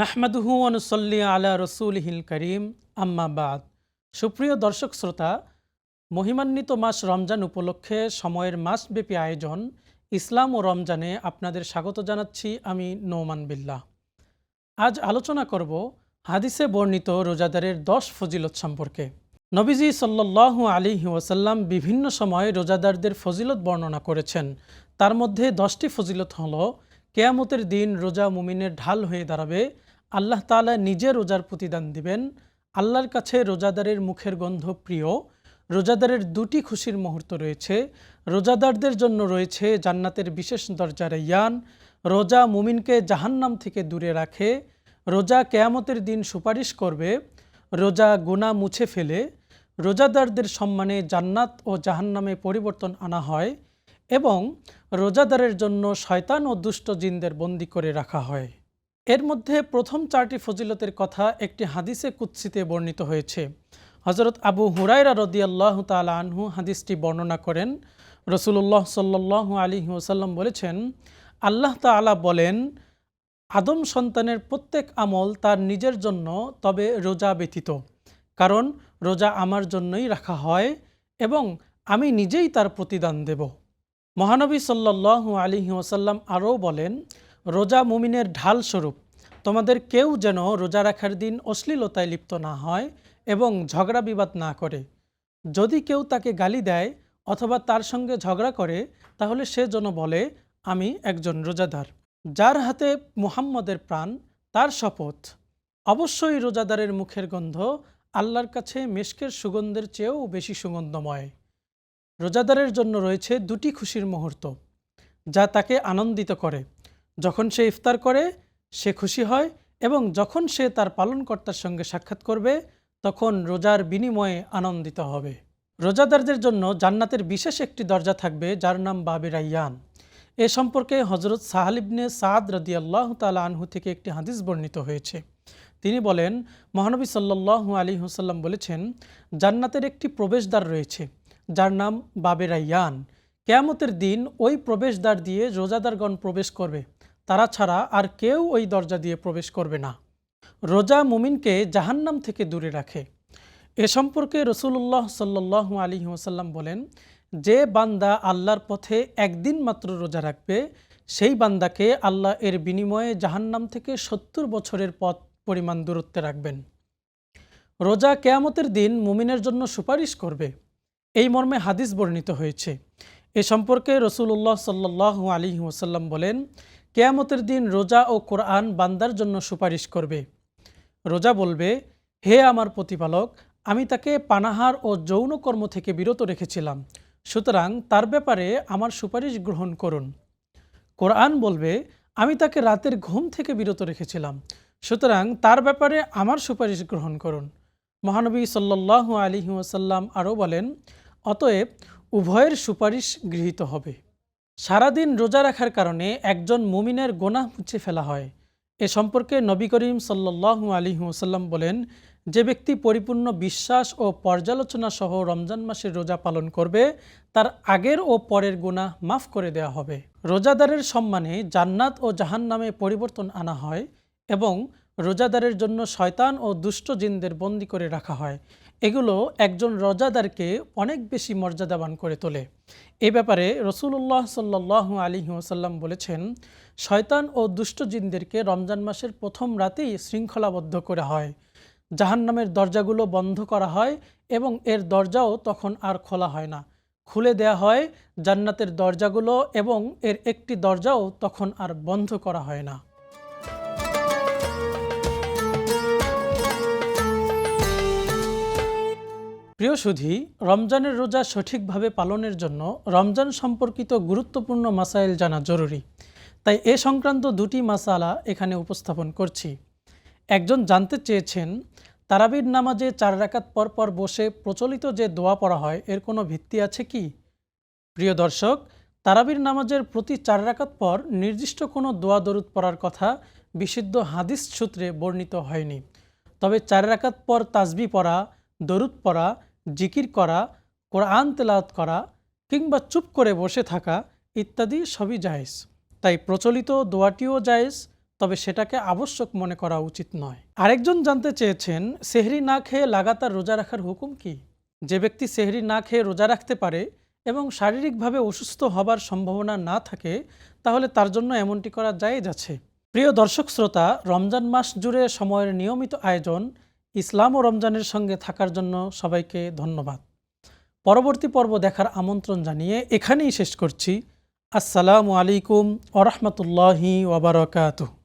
নাহমাদুহু ওয়া নুসাল্লি আলা রাসূলিহিল কারীম আম্মা বাদ। সুপ্রিয় দর্শক শ্রোতা, মহিমান্বিত মাস রমজান উপলক্ষে সময়ের মাসব্যাপী আয়োজন ইসলাম ও রমজানে আপনাদের স্বাগত জানাচ্ছি আমি নোমান বিল্লাহ। আজ আলোচনা করব হাদিসে বর্ণিত রোজাদারের 10 ফজিলত সম্পর্কে। নবীজি সাল্লাল্লাহু আলাইহি ওয়াসাল্লাম বিভিন্ন সময়ে রোজাদারদের ফজিলত বর্ণনা করেছেন। তার মধ্যে 10টি ফজিলত হলো, কিয়ামতের দিন রোজা মুমিনের ঢাল হয়ে দাঁড়াবে, আল্লাহ তাআলা নিজে রোজার প্রতিদান দিবেন, আল্লাহর কাছে রোজাদারের মুখের গন্ধ প্রিয়, রোজাদারের 2টি খুশির মুহূর্ত রয়েছে, রোজাদারদের জন্য রয়েছে জান্নাতের বিশেষ দরজা রায়্যান, রোজা মুমিনকে জাহান্নাম থেকে দূরে রাখে, রোজা কিয়ামতের দিন সুপারিশ করবে, রোজা গুনাহ মুছে ফেলে, রোজাদারদের সম্মানে জান্নাত ও জাহান্নামে পরিবর্তন আনা হয় এবং রোজাদারের জন্য শয়তান ও দুষ্ট জিনদের বন্দী করে রাখা হয়। এর মধ্যে প্রথম 4টি ফজিলতের কথা একটি হাদিসে কুদসিতে বর্ণিত হয়েছে। হযরত আবু হুরায়রা রাদিয়াল্লাহু তাআলা আনহু হাদিসটি বর্ণনা করেন। রাসূলুল্লাহ সাল্লাল্লাহু আলাইহি ওয়াসাল্লাম বলেছেন, আল্লাহ তাআলা বলেন, আদম সন্তানের প্রত্যেক আমল তার নিজের জন্য, তবে রোজা ব্যতীত, কারণ রোজা আমার জন্যই রাখা হয় এবং আমি নিজেই তার প্রতিদান দেব। মহানবী সাল্লাল্লাহু আলাইহি ওয়াসাল্লাম আরও বলেন, রোজা মুমিনের ঢাল স্বরূপ, তোমাদের কেউ যেন রোজা রাখার দিন অশ্লীলতায় লিপ্ত না হয় এবং ঝগড়া বিবাদ না করে। যদি কেউ তাকে গালি দেয় অথবা তার সঙ্গে ঝগড়া করে, তাহলে সে যেন বলে, আমি একজন রোজাদার। যার হাতে মুহাম্মদের প্রাণ, তার শপথ, অবশ্যই রোজাদারের মুখের গন্ধ আল্লাহর কাছে মিশকের সুগন্ধের চেয়েও বেশি সুগন্ধময়। রোজাদারের জন্য রয়েছে 2টি খুশির মুহূর্ত, যা তাকে আনন্দিত করে। যখন সে ইফতার করে সে খুশি হয় এবং যখন সে তার পালনকর্তার সঙ্গে সাক্ষাৎ করবে তখন রোজার বিনিময়ে আনন্দিত হবে। রোজাদারদের জন্য জান্নাতের বিশেষ একটি দরজা থাকবে, যার নাম বাবে রায়্যান। এ সম্পর্কে হযরত সাহাল ইবনে সাদ রাদিয়াল্লাহু তাআলা আনহু থেকে একটি হাদিস বর্ণিত হয়েছে। তিনি বলেন, মহানবী সাল্লাল্লাহু আলাইহি ওয়াসাল্লাম বলেছেন, জান্নাতের একটি প্রবেশদ্বার রয়েছে, যার নাম বাবে রায়্যান। কিয়ামতের দিন ওই প্রবেশদ্বার দিয়ে রোজাদারগণ প্রবেশ করবে, তারা ছাড়া আর কেউ ওই দরজা দিয়ে প্রবেশ করবে না। রোজা মুমিনকে জাহান্নাম থেকে দূরে রাখে। এ সম্পর্কে রাসূলুল্লাহ সাল্লাল্লাহু আলাইহি ওয়াসাল্লাম বলেন, যে বান্দা আল্লাহর পথে একদিন মাত্র রোজা রাখবে, সেই বান্দাকে আল্লাহ এর বিনিময়ে জাহান্নাম থেকে 70 বছরের পথ পরিমাণ দূরত্বে রাখবেন। রোজা কিয়ামতের দিন মুমিনের জন্য সুপারিশ করবে, এই মর্মে হাদিস বর্ণিত হয়েছে। এ সম্পর্কে রাসূলুল্লাহ সাল্লাল্লাহু আলাইহি ওয়াসাল্লাম বলেন, কিয়ামতের দিন রোজা ও কোরআন বান্দার জন্য সুপারিশ করবে। রোজা বলবে, হে আমার প্রতিপালক, আমি তাকে পানাহার ও যৌনকর্ম থেকে বিরত রেখেছিলাম, সুতরাং তার ব্যাপারে আমার সুপারিশ গ্রহণ করুন। কোরআন বলবে, আমি তাকে রাতের ঘুম থেকে বিরত রেখেছিলাম, সুতরাং তার ব্যাপারে আমার সুপারিশ গ্রহণ করুন। মহানবী সাল্লাল্লাহু আলাইহি ওয়াসাল্লাম আরও বলেন, অতএব উভয়ের সুপারিশ গৃহীত হবে। সারাদিন রোজা রাখার কারণে একজন মুমিনের গুনাহ মুছে ফেলা হয়। এ সম্পর্কে নবী করিম সাল্লাল্লাহু আলাইহি ওয়াসাল্লাম বলেন, যে ব্যক্তি পরিপূর্ণ বিশ্বাস ও পর্যালোচনা সহ রমজান মাসের রোজা পালন করবে, তার আগের ও পরের গুনাহ মাফ করে দেওয়া হবে। রোজাদারের সম্মানে জান্নাত ও জাহান্নামে পরিবর্তন আনা হয় এবং রোজাদারের জন্য শয়তান ও দুষ্ট জিনদের বন্দী করে রাখা হয়। এগুলো একজন রোজাদারকে অনেক বেশি মর্যাদাবান করে তোলে। এ ব্যাপারে রাসূলুল্লাহ সাল্লাল্লাহু আলাইহি ওয়াসাল্লাম বলেছেন, শয়তান ও দুষ্ট জিনদেরকে রমজান মাসের প্রথম রাতেই শৃঙ্খলাবদ্ধ করা হয়, জাহান্নামের দরজাগুলো বন্ধ করা হয় এবং এর দরজাও তখন আর খোলা হয় না, খুলে দেয়া হয় জান্নাতের দরজাগুলো এবং এর একটি দরজাও তখন আর বন্ধ করা হয় না। প্রিয় সুধী, রমজানের রোজা সঠিকভাবে পালনের জন্য রমজান সম্পর্কিত গুরুত্বপূর্ণ মাসাইল জানা জরুরি। তাই এ সংক্রান্ত 2টি মাসালা এখানে উপস্থাপন করছি। একজন জানতে চেয়েছেন, তারাবির নামাজে 4 রাকাত পর পর বসে প্রচলিত যে দোয়া পড়া হয়, এর কোনো ভিত্তি আছে কি? প্রিয় দর্শক, তারাবির নামাজের প্রতি 4 রাকাত পর নির্দিষ্ট কোনো দোয়া দরুদ পড়ার কথা বিশুদ্ধ হাদিস সূত্রে বর্ণিত হয়নি। তবে 4 রাকাত পর তাসবিহ পড়া, দরুদ পড়া, জিকির করা, কোরআন তেলাওয়াত করা কিংবা চুপ করে বসে থাকা ইত্যাদি সবই জায়েজ। তাই প্রচলিত দোয়াটিও জায়েজ, তবে সেটাকে আবশ্যক মনে করা উচিত নয়। আরেকজন জানতে চেয়েছেন, সেহরি না খেয়ে লাগাতার রোজা রাখার হুকুম কি? যে ব্যক্তি সেহরি না খেয়ে রোজা রাখতে পারে এবং শারীরিকভাবে অসুস্থ হবার সম্ভাবনা না থাকে, তাহলে তার জন্য এমনটি করা জায়েজ আছে। প্রিয় দর্শক শ্রোতা, রমজান মাস জুড়ে সময়ের নিয়মিত আয়োজন, ইসলাম ও রমজানের সঙ্গে থাকার জন্য সবাইকে ধন্যবাদ। পরবর্তী পর্ব দেখার আমন্ত্রণ জানিয়ে এখানেই শেষ করছি। আসসালামু আলাইকুম ওয়া রাহমাতুল্লাহি ওয়া বারাকাতুহু।